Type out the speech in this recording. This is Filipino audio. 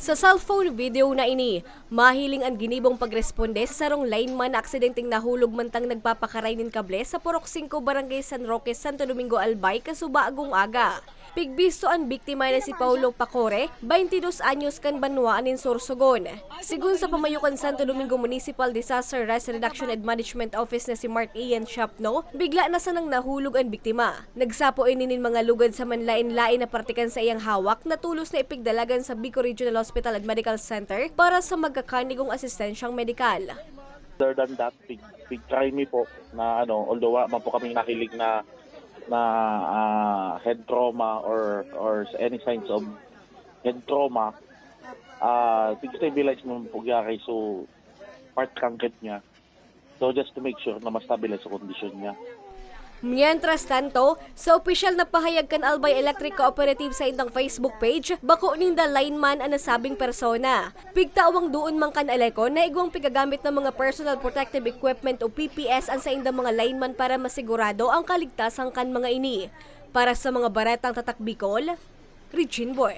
Sa cellphone video na ini, mahiling ang ginibong pagresponde sa sarong lineman na aksidenteng nahulog mantang nagpapakaray nin kable sa Purok 5 Barangay San Roque, Santo Domingo, Albay, kasuba agong aga. Pigbisto ang biktima na si Paulo Pakore, 22 anyos kan banwa anin Sorsogon. Sigun sa pamayukan Santo Domingo Municipal Disaster Risk Reduction and Management Office na si Mark Ian Shapno, bigla na sanang nahulog ang biktima. Nagsapo inin mga lugad sa manlain-lain na partikan sa iyang hawak na tulos na ipigdalagan sa Bicol Regional Hospital and Medical Center para sa magkakanigong asistensyang medikal. Other than that, big crime po na although man po kami nakilig na head trauma or any signs of head trauma, stabilize mo po gyari so part kangkit niya. So just to make sure na ma-stabilize sa kondisyon niya. Mientras tanto, sa opisyal na pahayag kan Albay Electric Cooperative sa indang Facebook page, bako ninda lineman ang nasabing persona. Pigtawang doon mang kan aleko na igwang pigagamit ng mga personal protective equipment o PPS ang sa indang mga lineman para masigurado ang kaligtasan kan mga ini. Para sa mga baretang tatak Bicol, Regine Bue.